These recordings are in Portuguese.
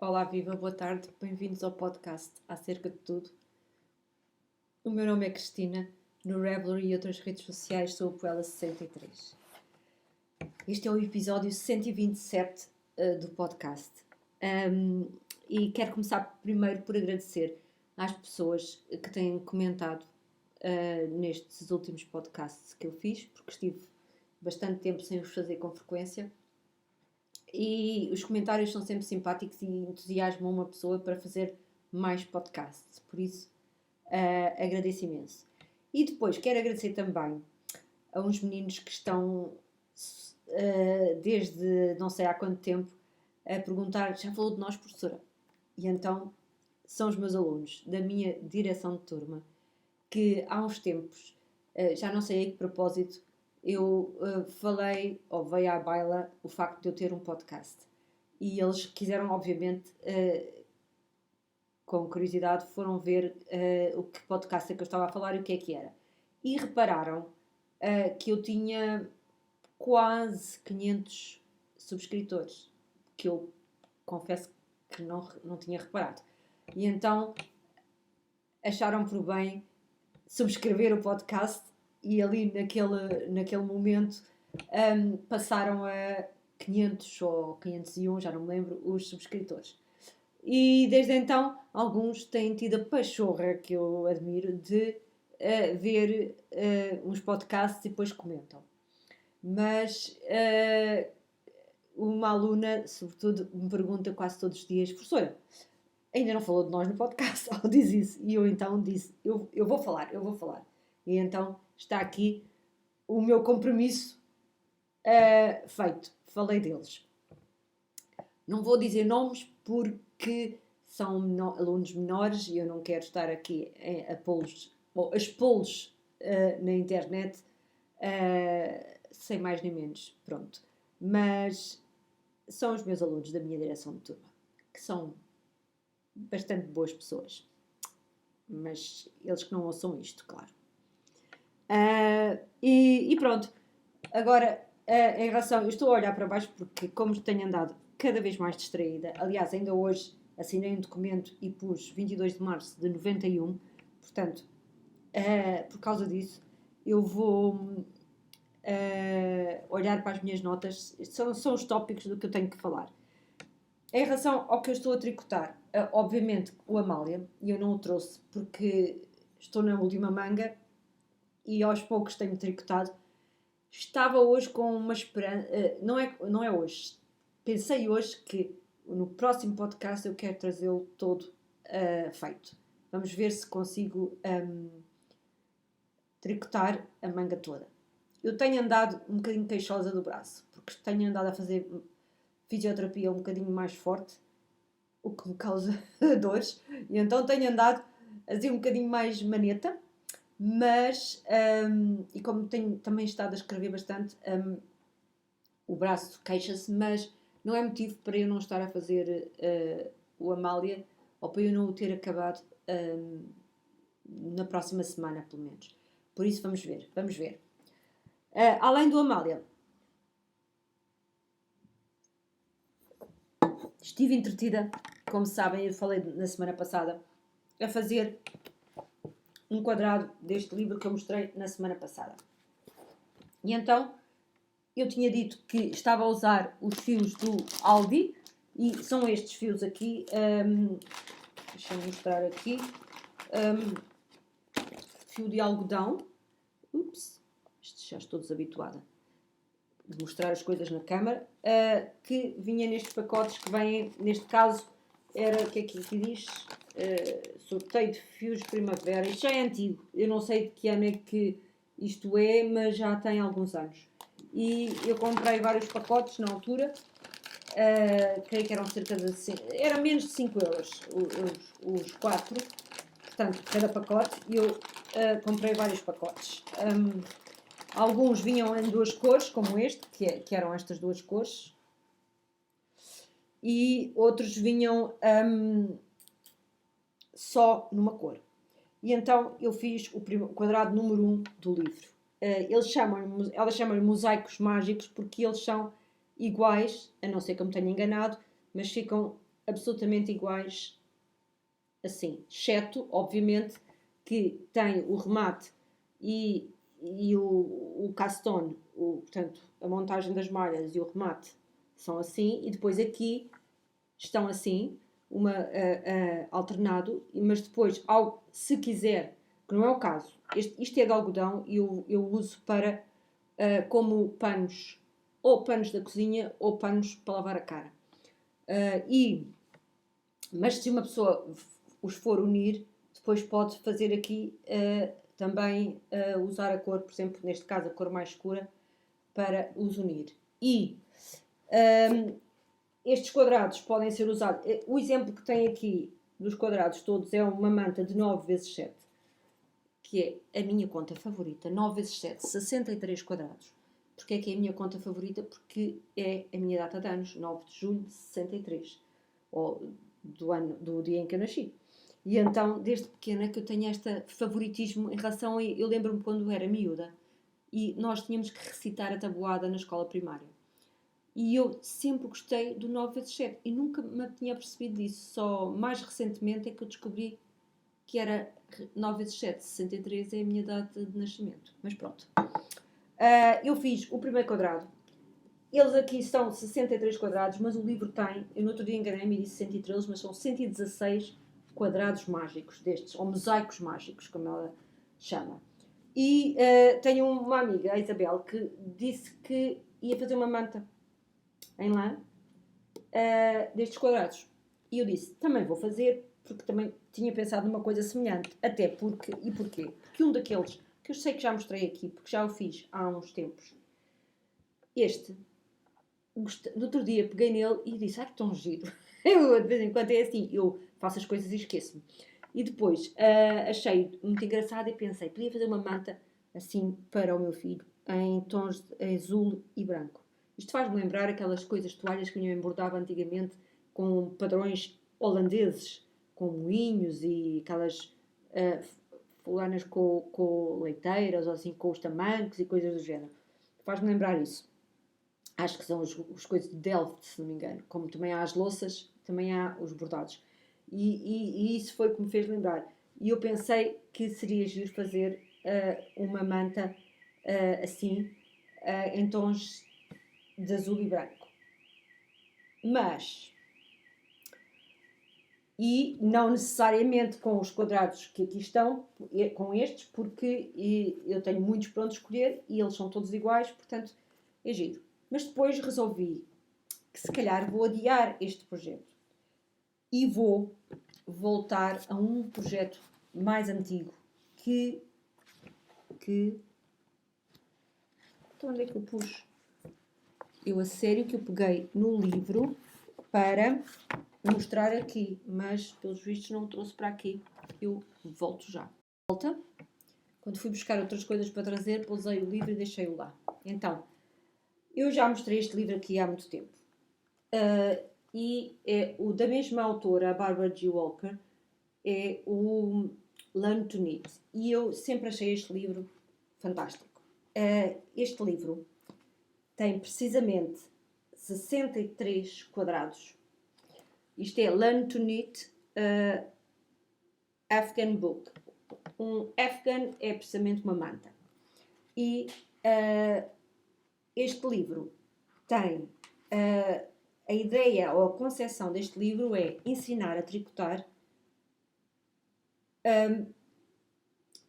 Olá, viva, boa tarde, bem-vindos ao podcast Acerca de Tudo. O meu nome é Cristina, no Ravelry e outras redes sociais sou o Puela63. Este é o episódio 127 do podcast. E quero começar primeiro por agradecer às pessoas que têm comentado nestes últimos podcasts que eu fiz, porque estive bastante tempo sem os fazer com frequência. E os comentários são sempre simpáticos e entusiasmam uma pessoa para fazer mais podcasts. Por isso, agradeço imenso. E depois, quero agradecer também a uns meninos que estão, desde não sei há quanto tempo, a perguntar: já falou de nós, professora? E então, são os meus alunos da minha direção de turma, que há uns tempos, já não sei a que propósito, eu falei, ou veio à baila, o facto de eu ter um podcast. E eles quiseram, obviamente, com curiosidade, foram ver o que podcast é que eu estava a falar e o que é que era. E repararam que eu tinha quase 500 subscritores, que eu confesso que não tinha reparado. E então acharam por bem subscrever o podcast e ali naquele momento passaram a 500 ou 501, já não me lembro, os subscritores. E desde então alguns têm tido a pachorra, que eu admiro, de ver uns podcasts e depois comentam. Mas uma aluna, sobretudo, me pergunta quase todos os dias: professora, ainda não falou de nós no podcast? Ela diz isso. E eu então disse: eu vou falar. E então está aqui o meu compromisso feito. Falei deles. Não vou dizer nomes porque são alunos menores e eu não quero estar aqui a pô-los ou a expô-los na internet sem mais nem menos. Pronto. Mas são os meus alunos da minha direção de turma, que são bastante boas pessoas. Mas eles que não ouçam isto, claro. E pronto. Agora, em relação... Eu estou a olhar para baixo porque, como tenho andado cada vez mais distraída, aliás, ainda hoje assinei um documento e pus 22 de março de 91, portanto, por causa disso, eu vou olhar para as minhas notas. São os tópicos do que eu tenho que falar. Em relação ao que eu estou a tricotar, obviamente o Amália, e eu não o trouxe porque estou na última manga e aos poucos tenho tricotado. Estava hoje com uma esperança, não é hoje, pensei hoje que no próximo podcast eu quero trazê-lo todo feito. Vamos ver se consigo tricotar a manga toda. Eu tenho andado um bocadinho queixosa do braço, porque tenho andado a fazer fisioterapia um bocadinho mais forte, o que me causa dores, e então tenho andado a fazer um bocadinho mais maneta, mas, e como tenho também estado a escrever bastante, o braço queixa-se, mas não é motivo para eu não estar a fazer o Amália, ou para eu não o ter acabado na próxima semana, pelo menos. Por isso vamos ver. Além do Amália, estive entretida, como sabem, eu falei na semana passada, a fazer um quadrado deste livro que eu mostrei na semana passada. E então, eu tinha dito que estava a usar os fios do Aldi, e são estes fios aqui, deixa-me mostrar aqui, fio de algodão, já estou desabituada de mostrar as coisas na câmara, que vinha nestes pacotes que vêm, neste caso, era, o que é que aqui diz? Sorteio de fios de primavera. Isto já é antigo, eu não sei de que ano é que isto é, mas já tem alguns anos. E eu comprei vários pacotes na altura, creio que eram cerca de... Era menos de 5 euros os 4, portanto, cada pacote, e eu comprei vários pacotes. Alguns vinham em duas cores, como este, que eram estas duas cores, e outros vinham só numa cor. E então eu fiz o quadrado número 1 do livro. Ela chama-lhe mosaicos mágicos porque eles são iguais, a não ser que eu me tenha enganado, mas ficam absolutamente iguais assim, exceto, obviamente, que tem o remate e o castone, portanto, a montagem das malhas e o remate são assim, e depois aqui estão assim, alternado, mas depois, se quiser, que não é o caso, isto é de algodão e eu uso para como panos, ou panos da cozinha ou panos para lavar a cara. Mas se uma pessoa os for unir, depois pode fazer aqui também usar a cor, por exemplo, neste caso a cor mais escura, para os unir. E estes quadrados podem ser usados. O exemplo que tem aqui dos quadrados todos é uma manta de 9 vezes 7, que é a minha conta favorita. 9 vezes 7, 63 quadrados. Porquê é que é a minha conta favorita? Porque é a minha data de anos, 9 de julho de 63. Ou do dia em que eu nasci. E então, desde pequena, que eu tenho este favoritismo em relação a... Eu lembro-me quando era miúda e nós tínhamos que recitar a tabuada na escola primária. E eu sempre gostei do 9 vezes 7 e nunca me tinha percebido disso. Só mais recentemente é que eu descobri que era 9 vezes 7, 63 é a minha data de nascimento. Mas pronto. Eu fiz o primeiro quadrado. Eles aqui são 63 quadrados, mas o livro tem, eu no outro dia enganei-me e disse 113, mas são 116 quadrados mágicos destes, ou mosaicos mágicos, como ela chama. E tenho uma amiga, a Isabel, que disse que ia fazer uma manta em lã destes quadrados. E eu disse, também vou fazer, porque também tinha pensado numa coisa semelhante. Até porque, e porquê? Porque um daqueles, que eu sei que já mostrei aqui, porque já o fiz há uns tempos, no outro dia peguei nele e disse, que tão giro. Eu, de vez em quando é assim, eu faço as coisas e esqueço-me. E depois achei muito engraçado e pensei, podia fazer uma manta assim para o meu filho, em tons de azul e branco. Isto faz-me lembrar aquelas coisas, toalhas que eu embordava antigamente com padrões holandeses, com moinhos e aquelas fulanas com leiteiras, ou assim, com os tamancos e coisas do género. Faz-me lembrar isso. Acho que são as coisas de Delft, se não me engano. Como também há as louças, também há os bordados. E isso foi o que me fez lembrar. E eu pensei que seria giro fazer uma manta assim, em tons de azul e branco. Mas, e não necessariamente com os quadrados que aqui estão, com estes, porque eu tenho muitos para onde escolher e eles são todos iguais, portanto é giro. Mas depois resolvi que se calhar vou adiar este projeto e vou voltar a um projeto mais antigo que então onde é que eu pus? Eu a sério que eu peguei no livro para mostrar aqui, mas pelos vistos não o trouxe para aqui. Eu volto já. Volta. Quando fui buscar outras coisas para trazer, pousei o livro e deixei-o lá. Então, eu já mostrei este livro aqui há muito tempo. E é o da mesma autora, a Barbara G. Walker, é o Learn to Knit. E eu sempre achei este livro fantástico. Este livro tem precisamente 63 quadrados. Isto é Learn to Knit Afghan Book. Um Afghan é precisamente uma manta. E este livro tem... a ideia ou a concepção deste livro é ensinar a tricotar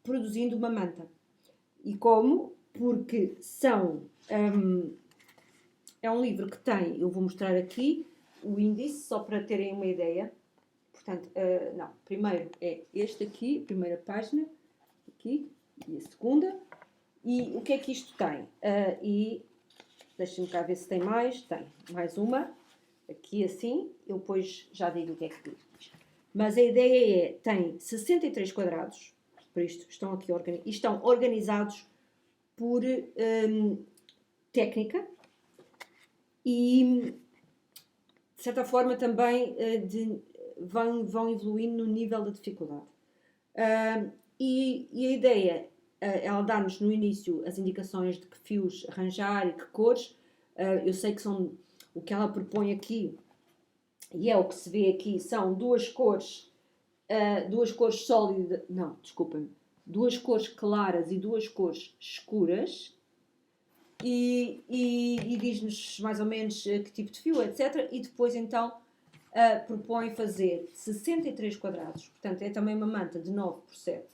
produzindo uma manta. E como? Porque é um livro que tem, eu vou mostrar aqui o índice, só para terem uma ideia. Portanto, não, primeiro é este aqui, a primeira página, aqui, e a segunda. E o que é que isto tem? E deixem-me cá ver se tem mais. Tem mais uma, aqui assim, eu depois já digo o que é que diz. Mas a ideia tem 63 quadrados, por isto estão aqui estão organizados por técnica e, de certa forma, também vão evoluindo no nível da dificuldade. E a ideia, ela dá-nos no início as indicações de que fios arranjar e que cores. Eu sei que são o que ela propõe aqui, e é o que se vê aqui, são duas cores sólidas, não, desculpem, duas cores claras e duas cores escuras, e diz-nos mais ou menos que tipo de fio, etc. E depois então propõe fazer 63 quadrados, portanto é também uma manta de 9 por 7,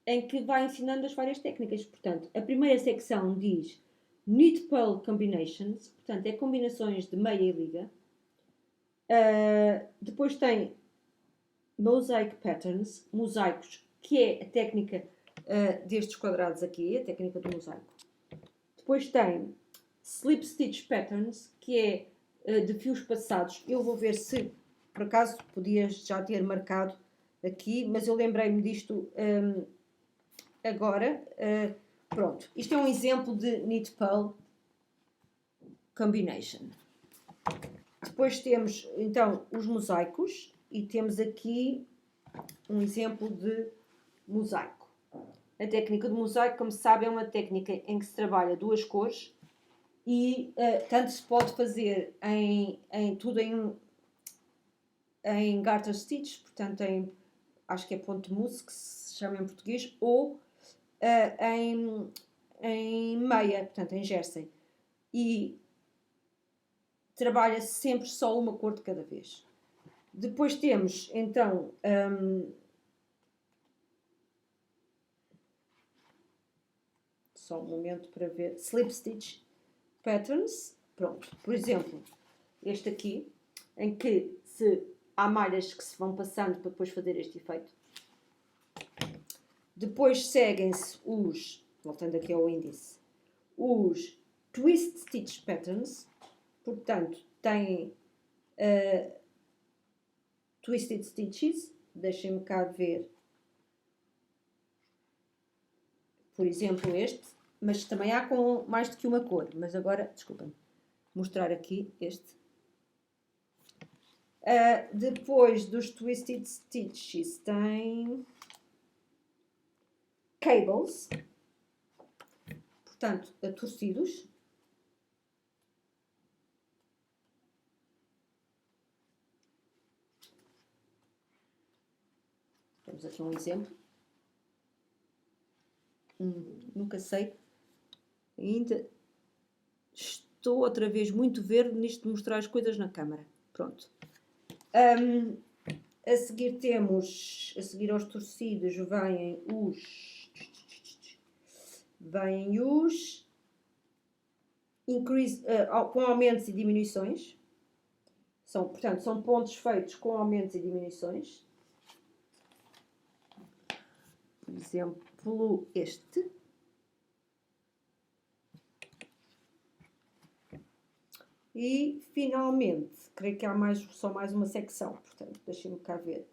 em que vai ensinando as várias técnicas. Portanto, a primeira secção diz Knit Purl Combinations, portanto é combinações de meia e liga. Depois tem Mosaic Patterns, mosaicos, que é a técnica destes quadrados aqui, a técnica do mosaico. Depois tem Slip Stitch Patterns, que é de fios passados. Eu vou ver se, por acaso, podia já ter marcado aqui, mas eu lembrei-me disto agora. Pronto, isto é um exemplo de Knit Purl Combination. Depois temos, então, os mosaicos, e temos aqui um exemplo de mosaico. A técnica do mosaico, como se sabe, é uma técnica em que se trabalha duas cores e tanto se pode fazer tudo em garter stitch, portanto acho que é ponto de mousse que se chama em português, ou em meia, portanto em jersey. E trabalha-se sempre só uma cor de cada vez. Depois temos então só um momento para ver. Slip Stitch Patterns. Pronto. Por exemplo, este aqui, em que há malhas que se vão passando para depois fazer este efeito. Depois seguem-se voltando aqui ao índice, os Twist Stitch Patterns. Portanto, tem Twisted Stitches. Deixem-me cá ver. Por exemplo, este, mas também há com mais do que uma cor. Mas agora, desculpem, mostrar aqui este. Depois dos Twisted Stitches tem Cables, portanto, torcidos. Temos aqui um exemplo. Nunca sei. Ainda estou outra vez muito verde nisto de mostrar as coisas na câmara. Pronto. A seguir temos, a seguir aos torcidos, vêm os increase, com aumentos e diminuições. Portanto, são pontos feitos com aumentos e diminuições. Por exemplo, este. E, finalmente, creio que há só mais uma secção. Portanto, deixem-me cá ver.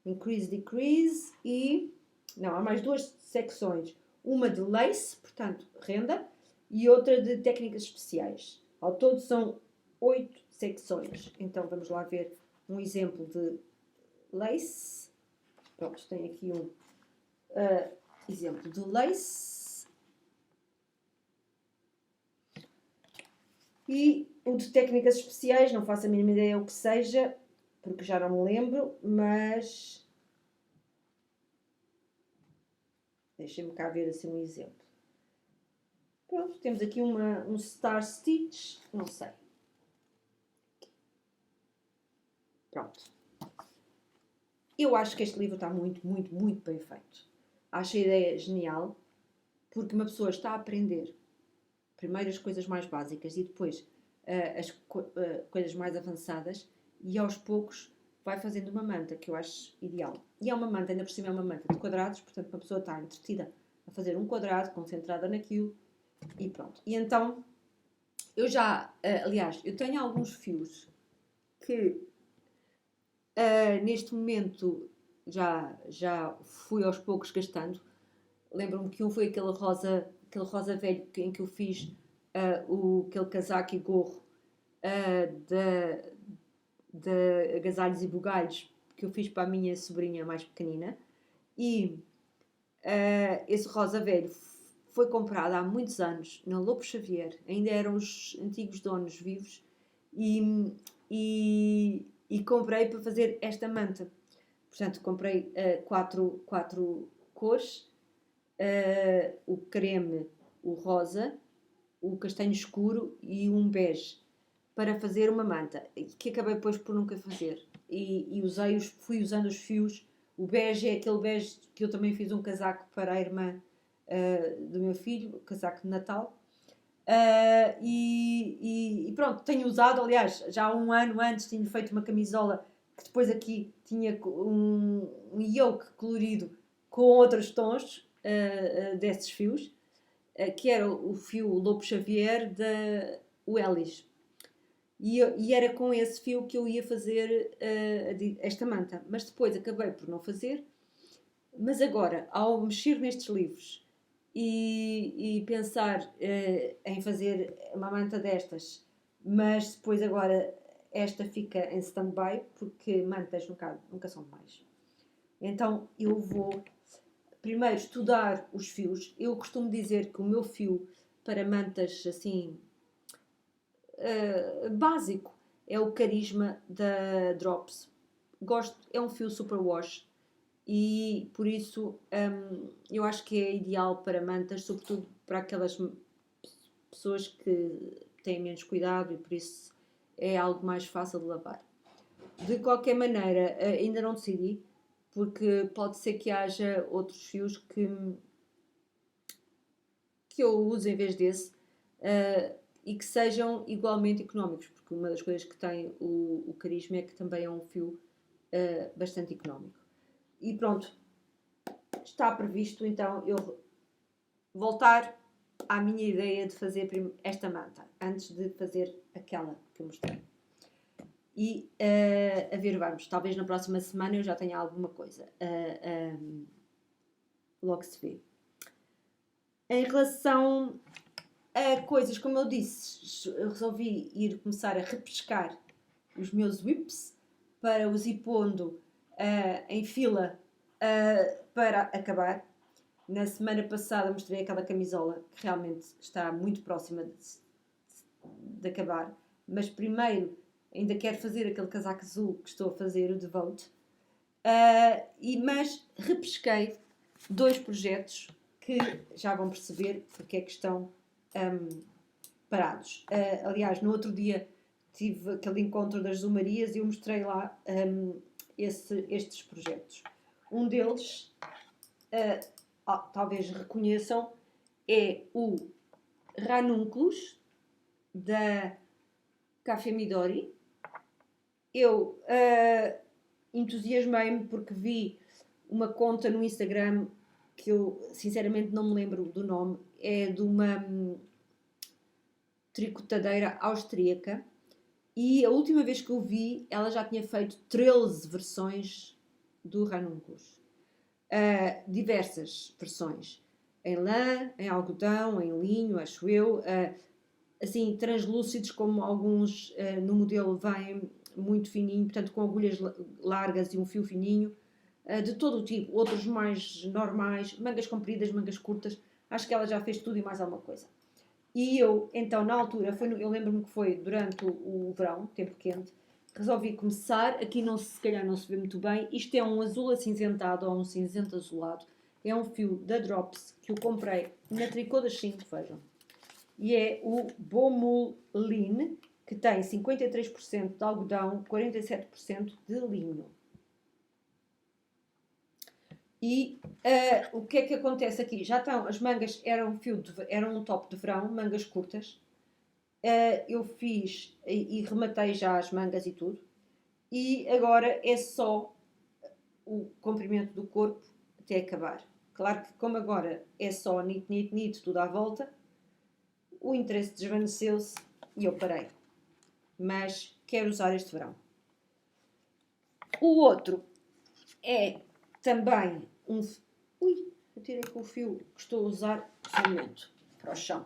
Increase, decrease e... Não, há mais duas secções. Uma de lace, portanto, renda, e outra de técnicas especiais. Ao todo são 8 secções. Então, vamos lá ver um exemplo de lace. Pronto, tem aqui um exemplo de lace. E o de técnicas especiais, não faço a mínima ideia o que seja, porque já não me lembro, mas... Deixem-me cá ver assim um exemplo. Pronto, temos aqui um Star Stitch, não sei. Pronto. Eu acho que este livro está muito, muito, muito bem feito. Acho a ideia genial, porque uma pessoa está a aprender primeiro as coisas mais básicas e depois as coisas mais avançadas, e aos poucos vai fazendo uma manta, que eu acho ideal. E é uma manta, ainda por cima é uma manta de quadrados, portanto uma pessoa está entretida a fazer um quadrado, concentrada naquilo, e pronto. E então, eu já, aliás, eu tenho alguns fios que neste momento já fui aos poucos gastando. Lembro-me que um foi aquele rosa velho em que eu fiz aquele casaco e gorro de agasalhos e bugalhos que eu fiz para a minha sobrinha mais pequenina. E esse rosa velho foi comprado há muitos anos na Lobo Xavier, ainda eram os antigos donos vivos, e comprei para fazer esta manta. Portanto, comprei quatro cores, o creme, o rosa, o castanho escuro e um bege, para fazer uma manta, que acabei depois por nunca fazer. E fui usando os fios. O bege é aquele bege que eu também fiz um casaco para a irmã do meu filho, o casaco de Natal. E pronto, tenho usado, aliás, já há um ano antes tinha feito uma camisola que depois aqui tinha um yoke colorido com outros tons desses fios, que era o fio Lobo Xavier da Wellis. E era com esse fio que eu ia fazer esta manta. Mas depois acabei por não fazer. Mas agora, ao mexer nestes livros e pensar em fazer uma manta destas, mas depois agora esta fica em stand-by, porque mantas nunca são demais. Então eu vou primeiro estudar os fios. Eu costumo dizer que o meu fio para mantas assim básico é o Carisma da Drops. Gosto, é um fio super wash e por isso eu acho que é ideal para mantas, sobretudo para aquelas pessoas que têm menos cuidado, e por isso é algo mais fácil de lavar. De qualquer maneira, ainda não decidi, porque pode ser que haja outros fios que eu use em vez desse, e que sejam igualmente económicos, porque uma das coisas que tem o Carisma é que também é um fio bastante económico. E pronto, está previsto então eu voltar à minha ideia de fazer esta manta, antes de fazer aquela que eu mostrei. E a ver, vamos, talvez na próxima semana eu já tenha alguma coisa. Logo se vê. Em relação a coisas, como eu disse, eu resolvi começar a repescar os meus whips para os ir pondo em fila para acabar. Na semana passada mostrei aquela camisola que realmente está muito próxima de acabar, mas primeiro ainda quero fazer aquele casaco azul que estou a fazer, o Devote, mas repesquei 2 projetos que já vão perceber porque é que estão parados. Aliás, no outro dia tive aquele encontro das Zumarias e eu mostrei lá estes projetos. Um deles, talvez reconheçam, é o Ranunculus da Café Midori. Eu entusiasmei-me porque vi uma conta no Instagram que eu sinceramente não me lembro do nome, é de uma tricotadeira austríaca, e a última vez que eu vi ela já tinha feito 13 versões do Ranunculus. Diversas versões, em lã, em algodão, em linho, acho eu, assim, translúcidos, como alguns no modelo vêm muito fininho, portanto com agulhas largas e um fio fininho, de todo o tipo, outros mais normais, mangas compridas, mangas curtas. Acho que ela já fez tudo e mais alguma coisa. E eu, então, na altura, eu lembro-me que foi durante o verão, tempo quente, resolvi começar. Aqui se calhar não se vê muito bem. Isto é um azul acinzentado ou um cinzento azulado. É um fio da Drops que eu comprei na Tricô das 5, vejam. E é o Bomulin, que tem 53% de algodão, 47% de linho. E o que é que acontece aqui? Já estão, as mangas eram um top de verão, mangas curtas. Eu fiz e rematei já as mangas e tudo. E agora é só o comprimento do corpo até acabar. Claro que como agora é só nit, tudo à volta, o interesse desvaneceu-se e eu parei. Mas quero usar este verão. O outro é também um... Ui, eu tirei com o fio que estou a usar no momento para o chão.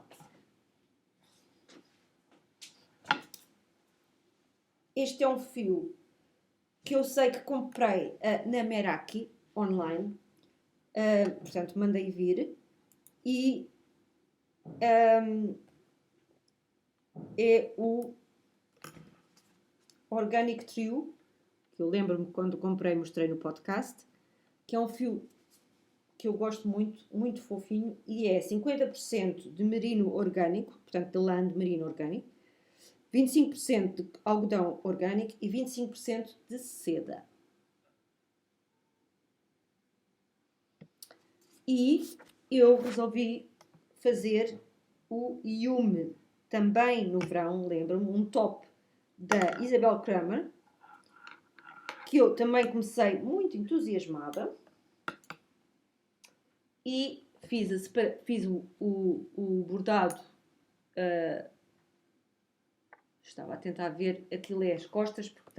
Este é um fio que eu sei que comprei na Meraki, online. Portanto, mandei vir. E é o Organic Trio, que eu lembro-me quando comprei, mostrei no podcast, que é um fio que eu gosto muito, muito fofinho, e é 50% de merino orgânico, portanto de lã de merino orgânico, 25% de algodão orgânico e 25% de seda. E eu resolvi fazer o Yume, também no verão, lembro-me, um top da Isabel Kramer, que eu também comecei muito entusiasmada, e fiz o bordado. Estava a tentar ver, aquilo é as costas, porque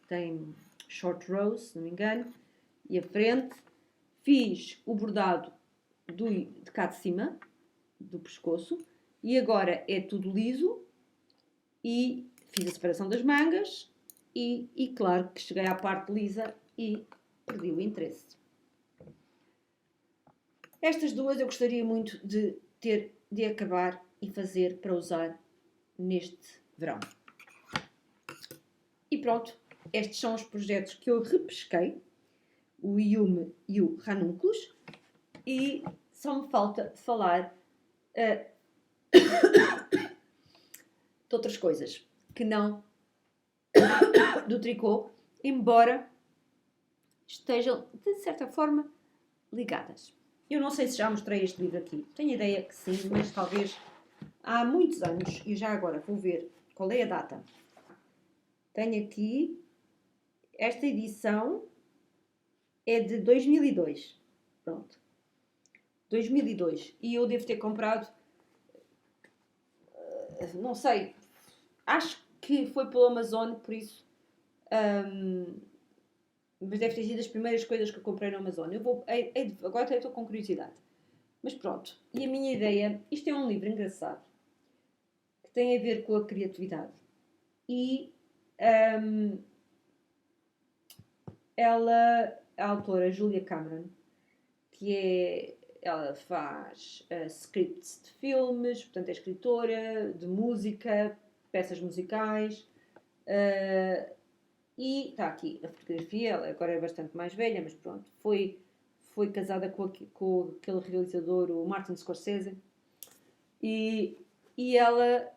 tem short rows, se não me engano, e a frente. Fiz o bordado de cá de cima, do pescoço, e agora é tudo liso, e fiz a separação das mangas, e claro que cheguei à parte lisa e perdi o interesse. Estas duas eu gostaria muito de acabar e fazer para usar neste verão. E pronto, estes são os projetos que eu repesquei, o Yume e o Ranunculus, e só me falta falar de outras coisas que não do tricô, embora estejam de certa forma ligadas. Eu não sei se já mostrei este livro aqui, tenho ideia que sim, mas talvez há muitos anos, e já agora vou ver qual é a data. Tenho aqui, esta edição é de 2002, pronto, 2002, e eu devo ter comprado, não sei, acho que foi pelo Amazon, por isso, mas deve ter sido as primeiras coisas que eu comprei no Amazon. Agora até estou com curiosidade. Mas pronto, e a minha ideia, isto é um livro engraçado, que tem a ver com a criatividade. E a autora Julia Cameron, ela faz scripts de filmes, portanto é escritora de música, peças musicais, e está aqui a fotografia. Ela agora é bastante mais velha, mas pronto, foi casada com aquele realizador, o Martin Scorsese, e ela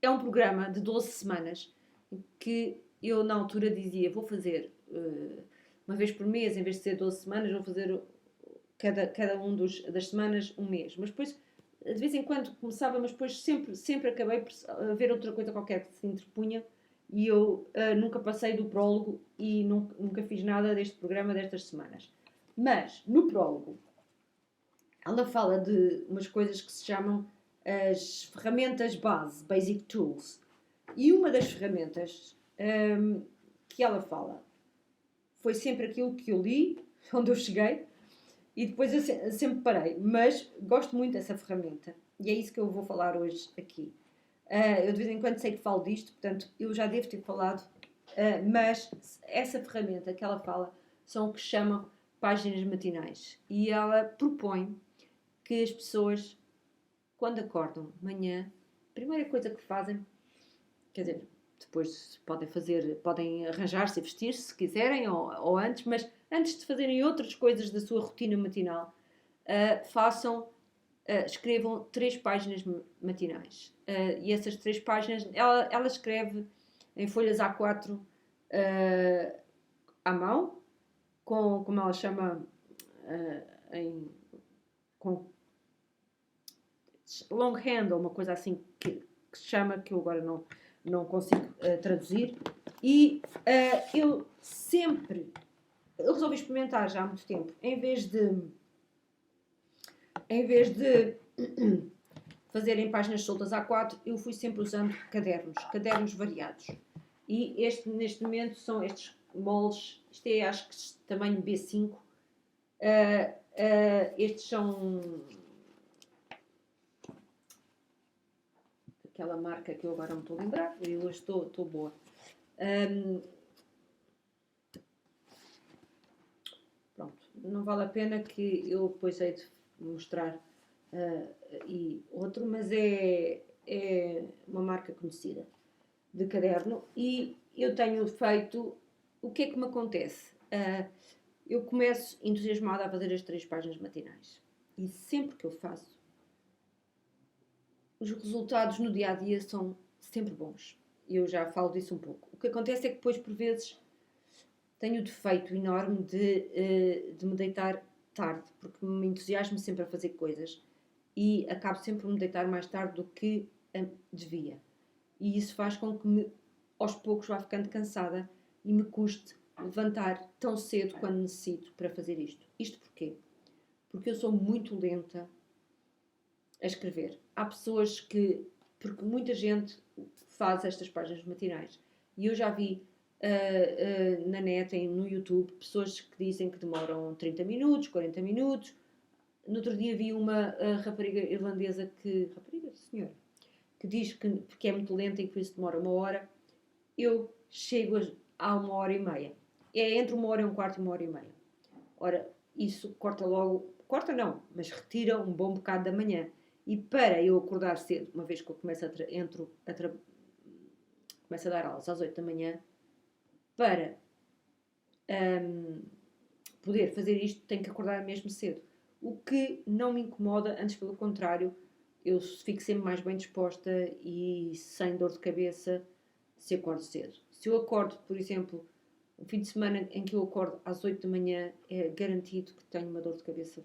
é um programa de 12 semanas que eu na altura dizia, vou fazer uma vez por mês, em vez de ser 12 semanas, vou fazer cada um das semanas um mês. Mas depois, de vez em quando começava, mas depois sempre acabei por ver outra coisa qualquer que se interpunha, e eu nunca passei do prólogo e nunca fiz nada deste programa destas semanas. Mas, no prólogo, ela fala de umas coisas que se chamam as ferramentas base, Basic Tools. E uma das ferramentas que ela fala foi sempre aquilo que eu li, onde eu cheguei, e depois eu sempre parei. Mas gosto muito dessa ferramenta, e é isso que eu vou falar hoje aqui. Eu de vez em quando sei que falo disto, portanto eu já devo ter falado, mas essa ferramenta que ela fala são o que chamam páginas matinais. E ela propõe que as pessoas, quando acordam de manhã, a primeira coisa que fazem, quer dizer, depois podem arranjar-se e vestir-se se quiserem, ou antes, mas antes de fazerem outras coisas da sua rotina matinal, escrevam 3 páginas matinais. E essas 3 páginas, ela escreve em folhas A4 à mão, como ela chama, com longhand, ou uma coisa assim que se chama, que eu agora não consigo traduzir. E eu resolvi experimentar já há muito tempo, em vez de fazerem páginas soltas A4, eu fui sempre usando cadernos variados. E neste momento são estes moldes, isto é, acho que tamanho B5. Estes são aquela marca que eu agora me estou a lembrar, e hoje estou boa. Pronto, não vale a pena que eu depois hei de mostrar e outro, mas é uma marca conhecida de caderno e eu tenho feito. O que é que me acontece? Eu começo entusiasmada a fazer as 3 páginas matinais e sempre que eu faço, os resultados no dia a dia são sempre bons. Eu já falo disso um pouco. O que acontece é que depois, por vezes, tenho o defeito enorme de me deitar tarde, porque me entusiasmo sempre a fazer coisas e acabo sempre por me deitar mais tarde do que devia. E isso faz com que aos poucos vá ficando cansada e me custe levantar tão cedo quando necessito para fazer isto. Isto porquê? Porque eu sou muito lenta a escrever. Há pessoas que... Porque muita gente faz estas páginas matinais. E eu já vi na net, no YouTube, pessoas que dizem que demoram 30 minutos, 40 minutos. No outro dia vi uma rapariga irlandesa senhora, que diz que é muito lenta e que por isso demora 1 hora. Eu chego a 1h30. É entre 1 hora e um quarto e 1h30. Ora, isso corta logo... Corta não, mas retira um bom bocado da manhã. E para eu acordar cedo, uma vez que eu começo começo a dar aulas às 8 da manhã, para poder fazer isto, tenho que acordar mesmo cedo. O que não me incomoda, antes pelo contrário, eu fico sempre mais bem disposta e sem dor de cabeça se acordo cedo. Se eu acordo, por exemplo, um fim de semana em que eu acordo às 8 da manhã, é garantido que tenho uma dor de cabeça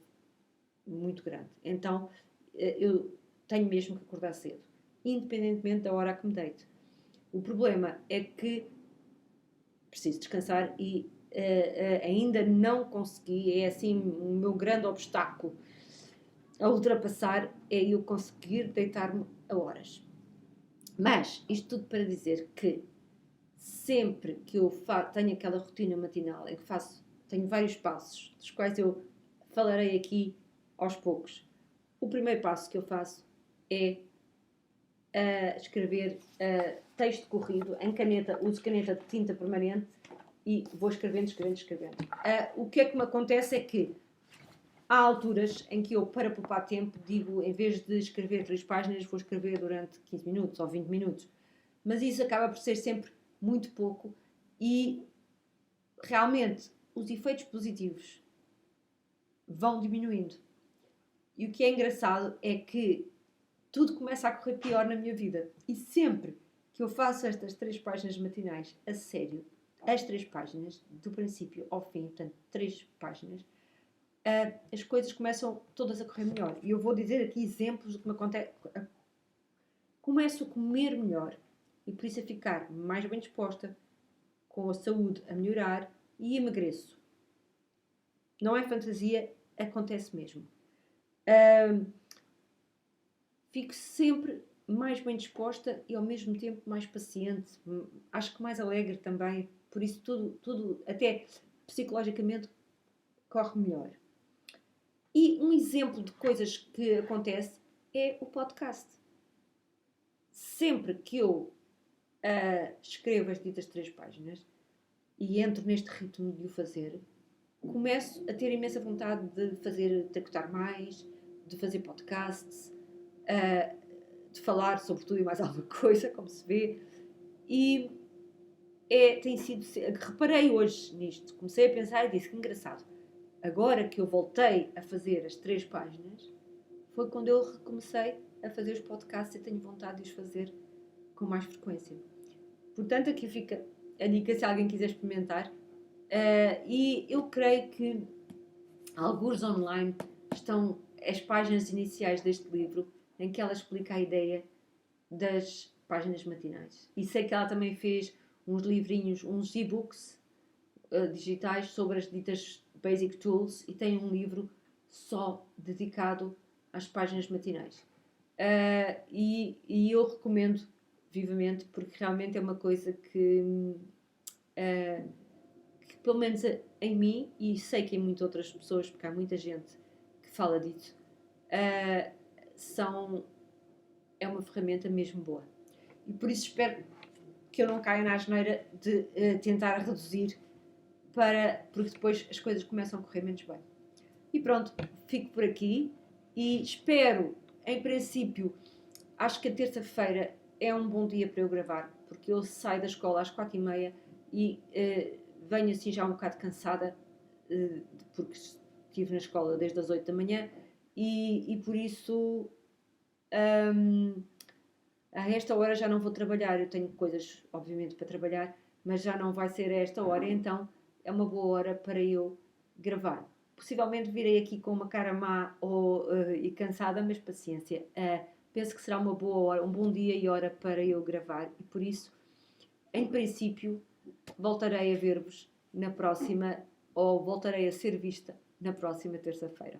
muito grande. Então, eu tenho mesmo que acordar cedo, independentemente da hora a que me deito. O problema é que preciso descansar e ainda não consegui, é assim o meu grande obstáculo a ultrapassar, é eu conseguir deitar-me a horas. Mas, isto tudo para dizer que sempre que eu tenho aquela rotina matinal em que tenho vários passos, dos quais eu falarei aqui aos poucos. O primeiro passo que eu faço é escrever texto corrido em caneta, uso caneta de tinta permanente e vou escrevendo. O que é que me acontece é que há alturas em que eu, para poupar tempo, digo, em vez de escrever 3 páginas, vou escrever durante 15 minutos ou 20 minutos. Mas isso acaba por ser sempre muito pouco e realmente os efeitos positivos vão diminuindo. E o que é engraçado é que tudo começa a correr pior na minha vida. E sempre que eu faço estas 3 páginas matinais a sério, as 3 páginas, do princípio ao fim, portanto, 3 páginas, as coisas começam todas a correr melhor. E eu vou dizer aqui exemplos do que me acontece. Começo a comer melhor e por isso a ficar mais bem disposta, com a saúde a melhorar e emagreço. Não é fantasia, acontece mesmo. Fico sempre mais bem disposta e ao mesmo tempo mais paciente, acho que mais alegre também, por isso tudo até psicologicamente corre melhor. E um exemplo de coisas que acontece é o podcast. Sempre que eu escrevo as ditas 3 páginas e entro neste ritmo de o fazer, começo a ter imensa vontade de tricotar mais, de fazer podcasts, de falar sobre tudo e mais alguma coisa, como se vê. E tem sido... Reparei hoje nisto, comecei a pensar e disse que engraçado. Agora que eu voltei a fazer as 3 páginas, foi quando eu recomecei a fazer os podcasts e tenho vontade de os fazer com mais frequência. Portanto, aqui fica a dica se alguém quiser experimentar. E eu creio que alguns online estão as páginas iniciais deste livro, em que ela explica a ideia das páginas matinais. E sei que ela também fez uns livrinhos, uns e-books digitais sobre as ditas Basic Tools e tem um livro só dedicado às páginas matinais. E eu recomendo vivamente, porque realmente é uma coisa que pelo menos em mim, e sei que em muitas outras pessoas, porque há muita gente que fala disso, são é uma ferramenta mesmo boa. E por isso espero que eu não caia na asneira de tentar reduzir porque depois as coisas começam a correr menos bem. E pronto, fico por aqui e espero, em princípio, acho que a terça-feira é um bom dia para eu gravar, porque eu saio da escola às 4h30 e venho assim já um bocado cansada, porque estive na escola desde as 8 da manhã e por isso a esta hora já não vou trabalhar. Eu tenho coisas, obviamente, para trabalhar, mas já não vai ser a esta hora, então é uma boa hora para eu gravar. Possivelmente virei aqui com uma cara má e cansada, mas paciência. Penso que será uma boa hora, um bom dia e hora para eu gravar e por isso, em princípio, voltarei a ver-vos na próxima ou voltarei a ser vista na próxima terça-feira.